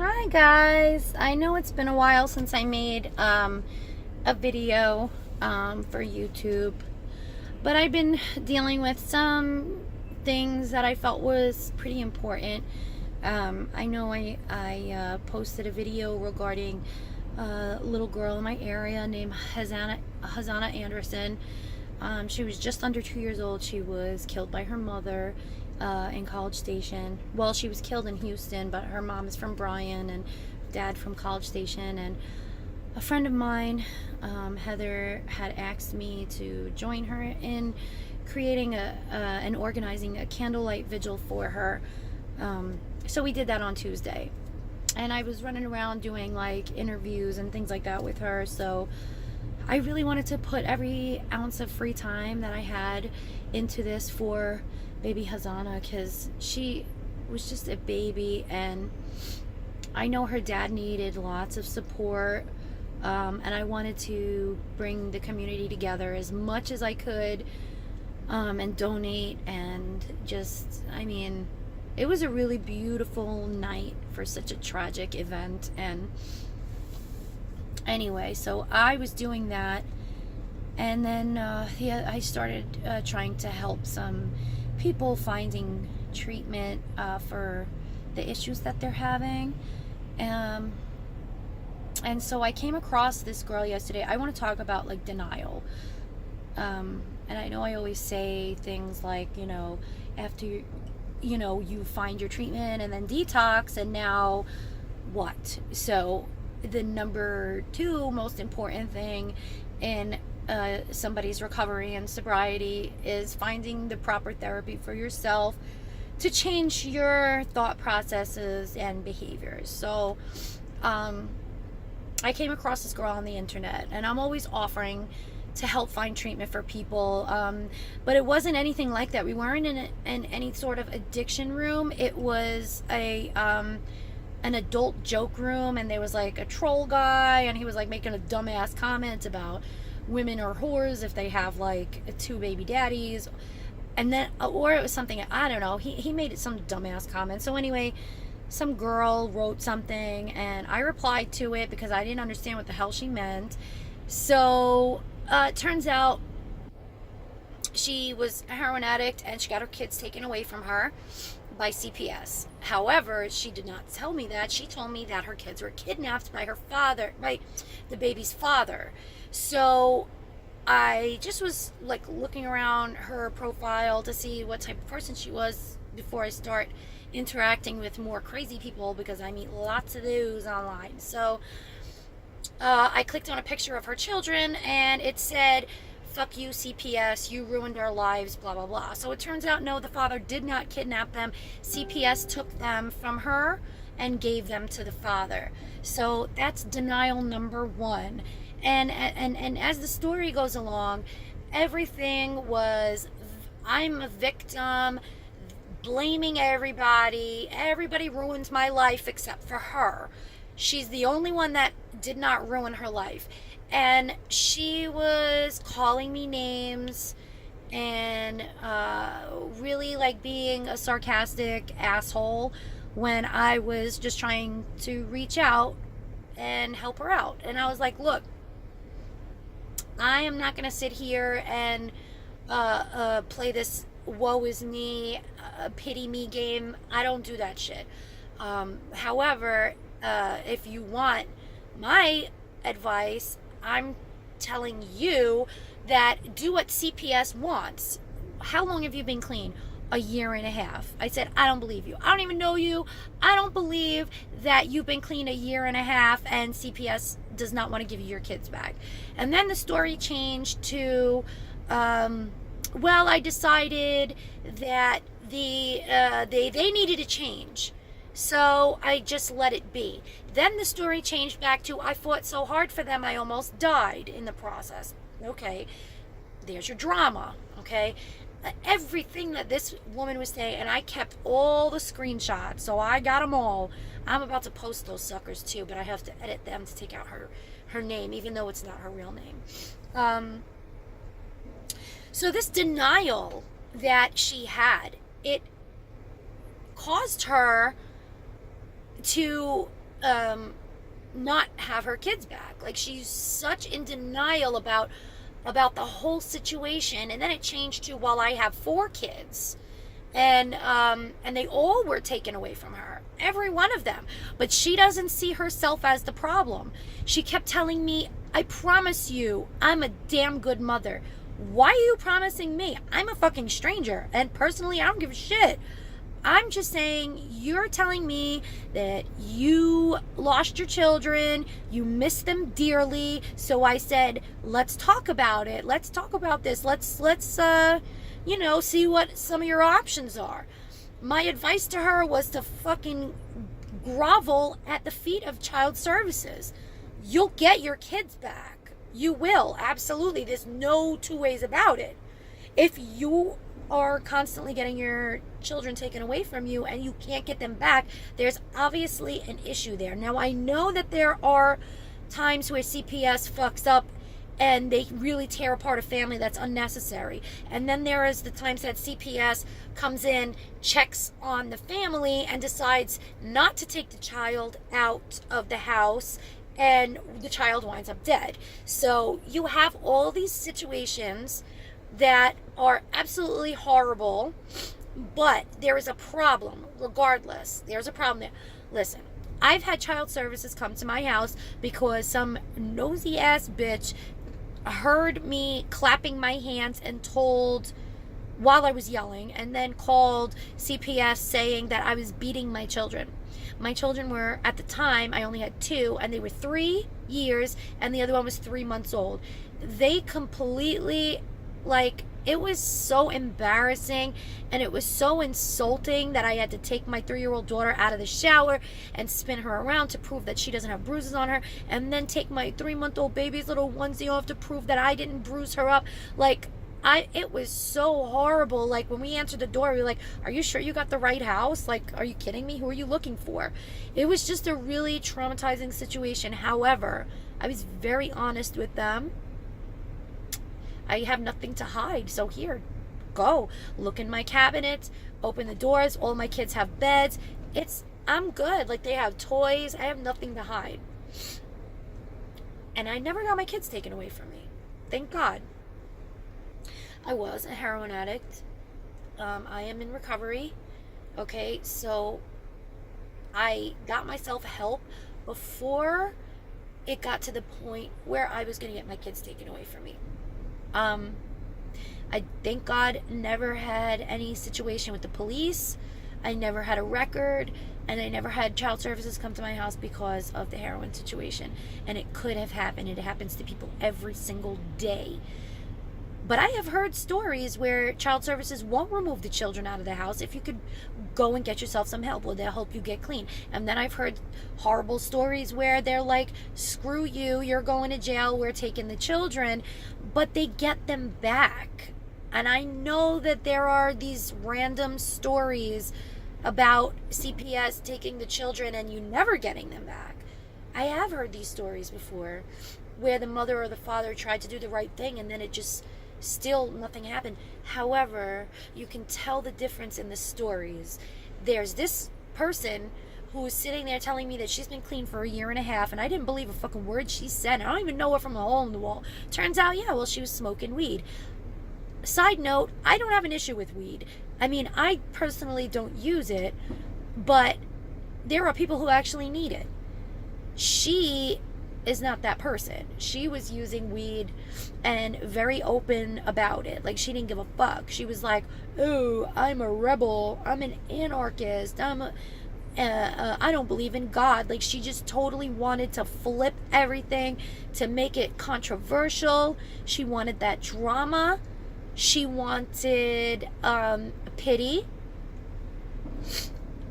Hi guys, I know it's been a while since I made a video for YouTube, but I've been dealing with some things that I felt was pretty important. I know I posted a video regarding a little girl in my area named Hazana Anderson. She was just under 2 years old. She was killed by her mother in College Station. Well, she was killed in Houston, but her mom is from Bryan and dad from College Station. And a friend of mine, Heather, had asked me to join her in creating and organizing a candlelight vigil for her. So we did that on Tuesday. And I was running around doing like interviews and things like that with her. So I really wanted to put every ounce of free time that I had into this for baby Hazana, because she was just a baby and I know her dad needed lots of support, and I wanted to bring the community together as much as I could, and donate, and just, I mean, it was a really beautiful night for such a tragic event. And anyway, so I was doing that, and then I started trying to help some people finding treatment for the issues that they're having. And so I came across this girl yesterday. I want to talk about like denial. And I know I always say things like, after you find your treatment and then detox, and now what? So the number two most important thing in somebody's recovery and sobriety is finding the proper therapy for yourself to change your thought processes and behaviors. So I came across this girl on the internet, and I'm always offering to help find treatment for people, but it wasn't anything like that. We weren't in any sort of addiction room. It was an adult joke room, and there was like a troll guy, and he was like making a dumbass comment about women are whores if they have like two baby daddies, and then, or it was something, I don't know, he made it some dumbass comment. So anyway, some girl wrote something and I replied to it because I didn't understand what the hell she meant. So it turns out she was a heroin addict and she got her kids taken away from her by CPS. However, she did not tell me that. She told me that her kids were kidnapped by her father, by the baby's father. So I just was like looking around her profile to see what type of person she was before I start interacting with more crazy people, because I meet lots of those online. So I clicked on a picture of her children and it said, "Fuck you, CPS, you ruined our lives, blah, blah, blah." So it turns out, no, the father did not kidnap them. CPS took them from her and gave them to the father. So that's denial number one. And as the story goes along, everything was, I'm a victim, blaming everybody. Everybody ruins my life except for her. She's the only one that did not ruin her life. And she was calling me names and really like being a sarcastic asshole when I was just trying to reach out and help her out. And I was like, look, I am not going to sit here and play this woe is me, pity me game. I don't do that shit. However, if you want my advice, I'm telling you that do what CPS wants. How long have you been clean? A year and a half. I said, I don't believe you. I don't even know you. I don't believe that you've been clean a year and a half and CPS does not want to give you your kids back. And then the story changed to, well, I decided that they needed a change. So I just let it be. Then the story changed back to, I fought so hard for them, I almost died in the process. Okay, there's your drama, okay? Everything that this woman was saying, and I kept all the screenshots, so I got them all. I'm about to post those suckers too, but I have to edit them to take out her name, even though it's not her real name. So this denial that she had, it caused her to not have her kids back. Like, she's such in denial about the whole situation. And then it changed to, well, I have 4 kids, and they all were taken away from her, every one of them. But she doesn't see herself as the problem. She kept telling me, I promise you, I'm a damn good mother. Why are you promising me? I'm a fucking stranger, and personally, I don't give a shit. I'm just saying, you're telling me that you lost your children, you miss them dearly. So I said, let's talk about it. Let's talk about this. Let's see what some of your options are. My advice to her was to fucking grovel at the feet of child services. You'll get your kids back. You will, absolutely. There's no two ways about it. If you are constantly getting your children taken away from you and you can't get them back, there's obviously an issue there. Now, I know that there are times where CPS fucks up and they really tear apart a family that's unnecessary. And then there is the times that CPS comes in, checks on the family, and decides not to take the child out of the house, and the child winds up dead. So you have all these situations that are absolutely horrible, but there is a problem regardless. There's a problem there. Listen, I've had child services come to my house because some nosy ass bitch heard me clapping my hands and told, while I was yelling, and then called CPS saying that I was beating my children. My children were, at the time, I only had 2, and they were 3 years, and the other one was 3 months old. They completely, it was so embarrassing, and it was so insulting that I had to take my 3-year-old daughter out of the shower and spin her around to prove that she doesn't have bruises on her, and then take my 3-month-old baby's little onesie off to prove that I didn't bruise her up. It was so horrible. When we answered the door, we were like, are you sure you got the right house? Are you kidding me? Who are you looking for? It was just a really traumatizing situation. However, I was very honest with them. I have nothing to hide, so here, go. Look in my cabinet, open the doors. All my kids have beds. I'm good. They have toys. I have nothing to hide. And I never got my kids taken away from me. Thank God. I was a heroin addict. I am in recovery. Okay, so I got myself help before it got to the point where I was going to get my kids taken away from me. I, thank God, never had any situation with the police. I never had a record, and I never had child services come to my house because of the heroin situation. And it could have happened. It happens to people every single day. But I have heard stories where child services won't remove the children out of the house if you could go and get yourself some help, or they'll help you get clean. And then I've heard horrible stories where they're like, screw you, you're going to jail, we're taking the children, but they get them back. And I know that there are these random stories about CPS taking the children and you never getting them back. I have heard these stories before where the mother or the father tried to do the right thing and then it just still nothing happened. However, you can tell the difference in the stories. There's this person who was sitting there telling me that she's been clean for 1.5 years, and I didn't believe a fucking word she said. I don't even know her from a hole in the wall. Turns out, yeah, well, she was smoking weed. Side note, I don't have an issue with weed. I mean, I personally don't use it, but there are people who actually need it. She is not that person. She was using weed and very open about it. She didn't give a fuck. She was like, oh, I'm a rebel, I'm an anarchist, I don't believe in God. She just totally wanted to flip everything to make it controversial. She wanted that drama. She wanted pity,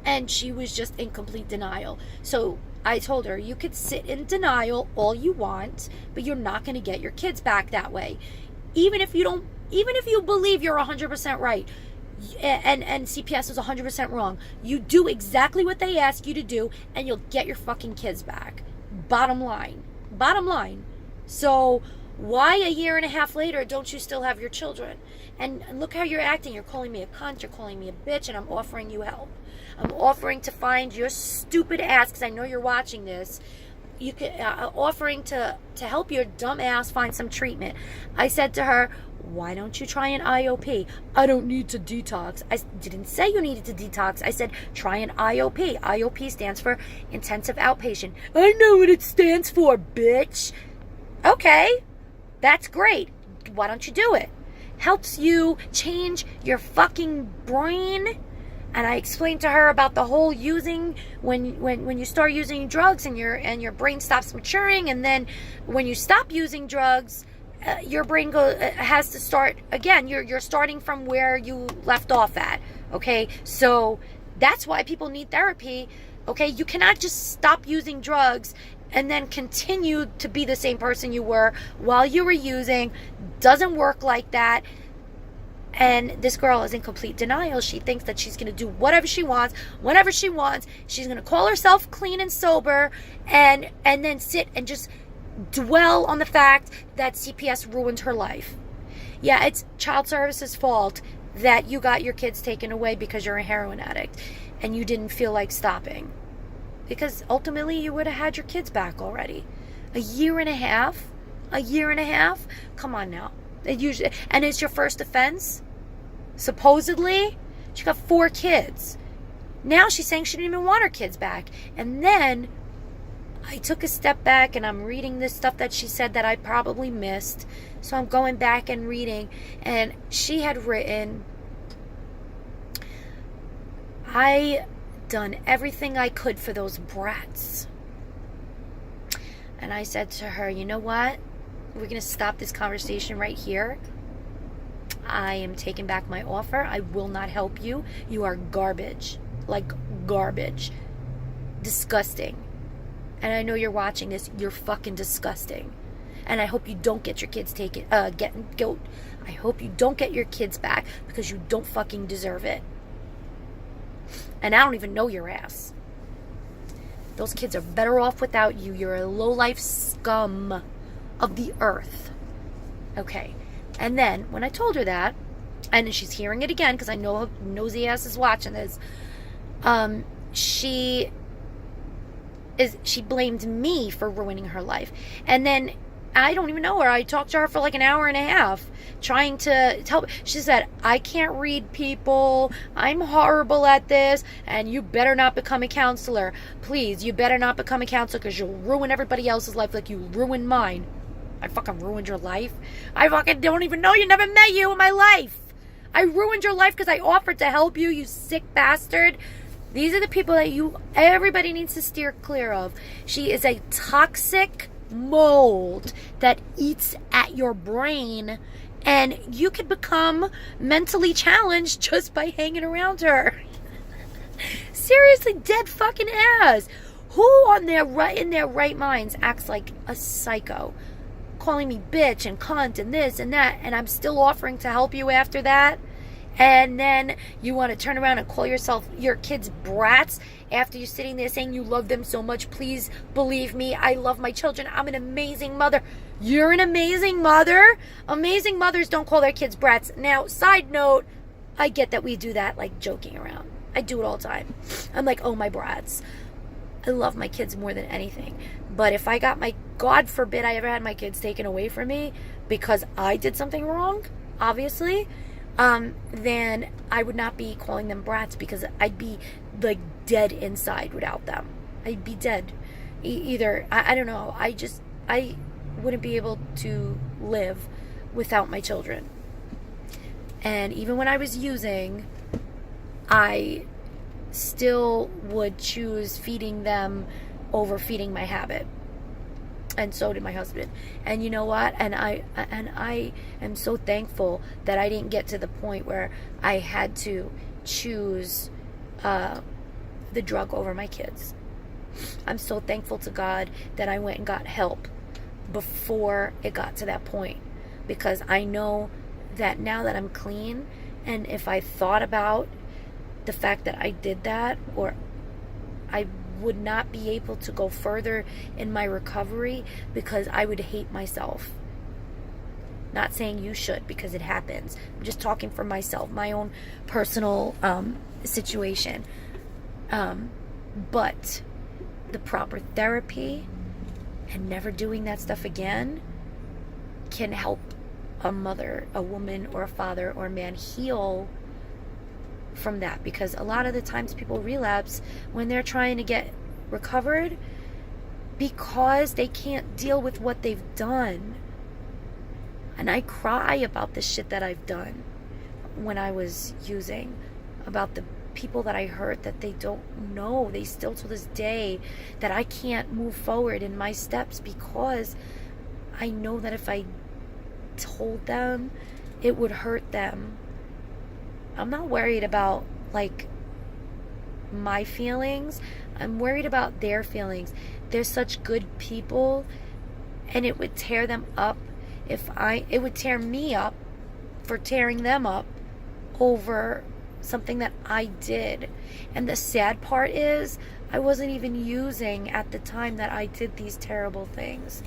and she was just in complete denial. So I told her, you could sit in denial all you want, but you're not going to get your kids back that way. Even if you believe you're 100% right, and CPS is 100% wrong, you do exactly what they ask you to do, and you'll get your fucking kids back. Bottom line. So Why a year and a half later don't you still have your children? And look how you're acting. You're calling me a cunt, you're calling me a bitch, and I'm offering you help. I'm offering to find your stupid ass, because I know you're watching this. You can offering to help your dumb ass find some treatment. I said to her, why don't you try an IOP? I don't need to detox. I didn't say you needed to detox. I said try an IOP. IOP stands for intensive outpatient. I know what it stands for, bitch. Okay, that's great. Why don't you do it? Helps you change your fucking brain. And I explained to her about the whole using when you start using drugs and your brain stops maturing, and then when you stop using drugs, your brain has to start again. You're starting from where you left off at. Okay, so that's why people need therapy. Okay, you cannot just stop using drugs and then continue to be the same person you were while you were using. Doesn't work like that. And this girl is in complete denial. She thinks that she's going to do whatever she wants, whenever she wants. She's going to call herself clean and sober and then sit and just dwell on the fact that CPS ruined her life. Yeah, it's child services' fault that you got your kids taken away because you're a heroin addict and you didn't feel like stopping. Because ultimately you would have had your kids back already. A year and a half? Come on now. And it's your first offense? Supposedly, she got 4 kids. Now she's saying she didn't even want her kids back. And then I took a step back and I'm reading this stuff that she said that I probably missed. So I'm going back and reading. And she had written, I done everything I could for those brats. And I said to her, you know what? We're going to stop this conversation right here. I am taking back my offer. I will not help you. You are garbage. Like garbage. Disgusting. And I know you're watching this. You're fucking disgusting. And I hope you don't get your kids taken. I hope you don't get your kids back because you don't fucking deserve it. And I don't even know your ass. Those kids are better off without you. You're a low-life scum of the earth. Okay. And then when I told her that, and she's hearing it again because I know her nosy ass is watching this, she blamed me for ruining her life. And then I don't even know her. I talked to her for like an hour and a half trying to tell. She said, I can't read people. I'm horrible at this. And you better not become a counselor. Please, you better not become a counselor because you'll ruin everybody else's life like you ruined mine. I fucking ruined your life. I fucking don't even know you. Never met you in my life. I ruined your life because I offered to help you, you sick bastard. These are the people that everybody needs to steer clear of. She is a toxic mold that eats at your brain, and you could become mentally challenged just by hanging around her. Seriously, dead fucking ass. Who in their right minds acts like a psycho? Calling me bitch and cunt and this and that, and I'm still offering to help you after that. And then you want to turn around and call your kids brats after you're sitting there saying you love them so much. Please believe me, I love my children. I'm an amazing mother. You're an amazing mother. Amazing mothers don't call their kids brats. Now, side note, I get that we do that like joking around. I do it all the time. I'm like, oh, my brats. I love my kids more than anything. But if I got God forbid I ever had my kids taken away from me because I did something wrong, obviously, then I would not be calling them brats because I'd be like dead inside without them. I'd be dead. Either, I don't know. I wouldn't be able to live without my children. And even when I was using, I still would choose feeding them over feeding my habit. And so did my husband. And you know what? And I am so thankful that I didn't get to the point where I had to choose the drug over my kids. I'm so thankful to God that I went and got help before it got to that point. Because I know that now that I'm clean, and if I thought about the fact that I did that, or I would not be able to go further in my recovery because I would hate myself. Not saying you should, because it happens. I'm just talking for myself, my own personal situation. But the proper therapy and never doing that stuff again can help a mother, a woman, or a father, or a man heal from that. Because a lot of the times people relapse when they're trying to get recovered because they can't deal with what they've done. And I cry about the shit that I've done when I was using, about the people that I hurt that they don't know. They still, to this day, that I can't move forward in my steps because I know that if I told them, it would hurt them. I'm not worried about, like, my feelings. I'm worried about their feelings. They're such good people, and it would tear them up it would tear me up for tearing them up over something that I did. And the sad part is, I wasn't even using at the time that I did these terrible things.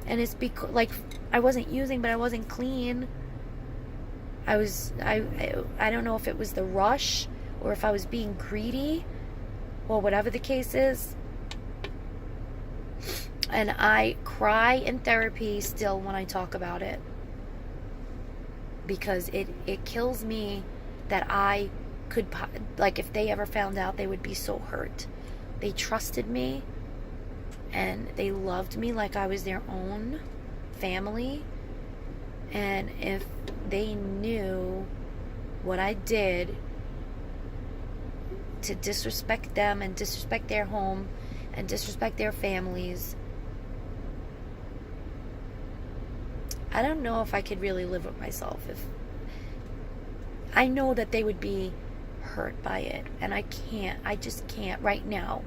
And it's because, like, I wasn't using, but I wasn't clean. I don't know if it was the rush or if I was being greedy or whatever the case is. And I cry in therapy still when I talk about it, because it kills me that I could, like, if they ever found out, they would be so hurt. They trusted me and they loved me like I was their own family. And if they knew what I did to disrespect them and disrespect their home and disrespect their families, I don't know if I could really live with myself. If I know that they would be hurt by it, and I just can't right now.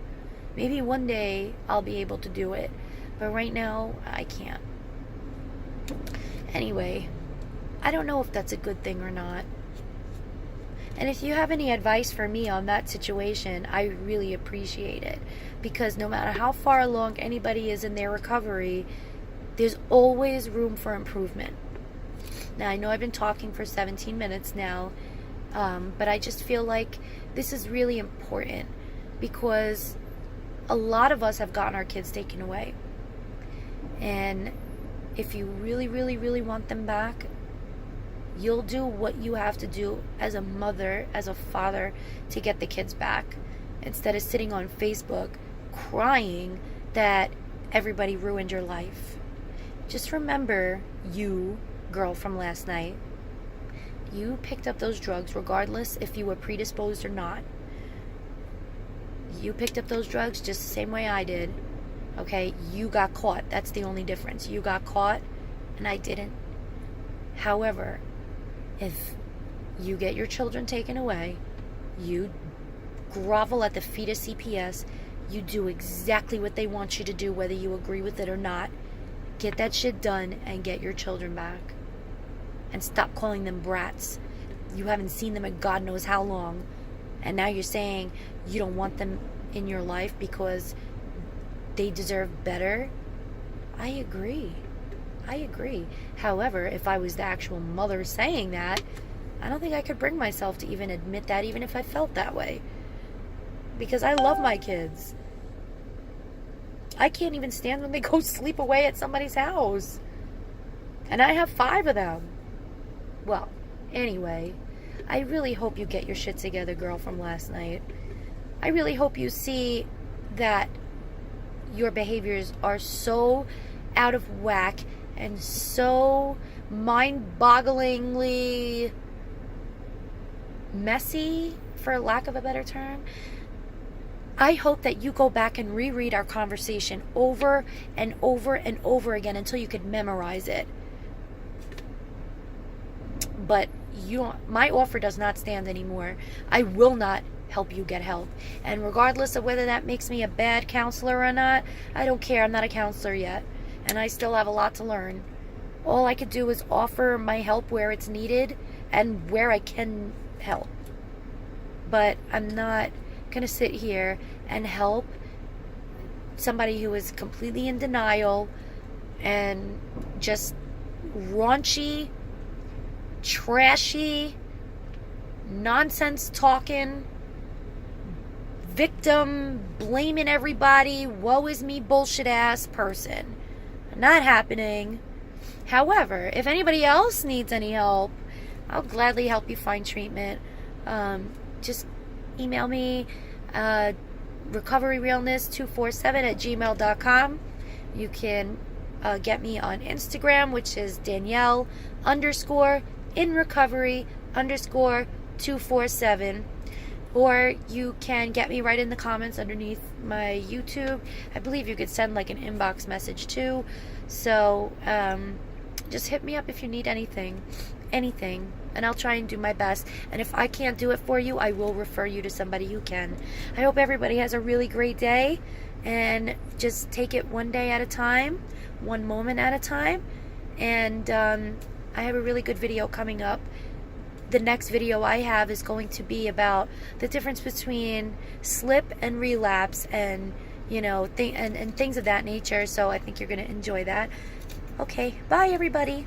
Maybe one day I'll be able to do it, but right now I can't. Anyway, I don't know if that's a good thing or not. And if you have any advice for me on that situation, I really appreciate it, because no matter how far along anybody is in their recovery, there's always room for improvement. Now, I know I've been talking for 17 minutes now, but I just feel like this is really important, because a lot of us have gotten our kids taken away. And if you really, really, really want them back, you'll do what you have to do as a mother, as a father, to get the kids back, instead of sitting on Facebook crying that everybody ruined your life. Just remember, you, girl from last night, you picked up those drugs regardless if you were predisposed or not. You picked up those drugs just the same way I did. Okay? You got caught. That's the only difference. You got caught and I didn't. However, if you get your children taken away, you grovel at the feet of CPS, you do exactly what they want you to do, whether you agree with it or not. Get that shit done and get your children back. And stop calling them brats. You haven't seen them in God knows how long. And now you're saying you don't want them in your life because they deserve better. I agree. However, if I was the actual mother saying that, I don't think I could bring myself to even admit that, even if I felt that way. Because I love my kids. I can't even stand when they go sleep away at somebody's house. And I have 5 of them. Well, anyway, I really hope you get your shit together, girl from last night. I really hope you see that your behaviors are so out of whack and so mind-bogglingly messy, for lack of a better term. I hope that you go back and reread our conversation over and over and over again until you could memorize it. But my offer does not stand anymore. I will not help you get help. And regardless of whether that makes me a bad counselor or not, I don't care. I'm not a counselor yet. And I still have a lot to learn. All I could do is offer my help where it's needed and where I can help. But I'm not going to sit here and help somebody who is completely in denial and just raunchy, trashy, nonsense talking, victim, blaming everybody, woe is me bullshit ass person. Not happening. However, if anybody else needs any help, I'll gladly help you find treatment. Just email me, recoveryrealness247@gmail.com. You can get me on Instagram, which is Danielle_in_recovery_247. Or you can get me right in the comments underneath my YouTube. I believe you could send like an inbox message too. So just hit me up if you need anything, and I'll try and do my best. And if I can't do it for you, I will refer you to somebody who can. I hope everybody has a really great day, and just take it one day at a time, one moment at a time. And I have a really good video coming up. The next video I have is going to be about the difference between slip and relapse, and and things of that nature. So I think you're going to enjoy that. Okay, bye everybody.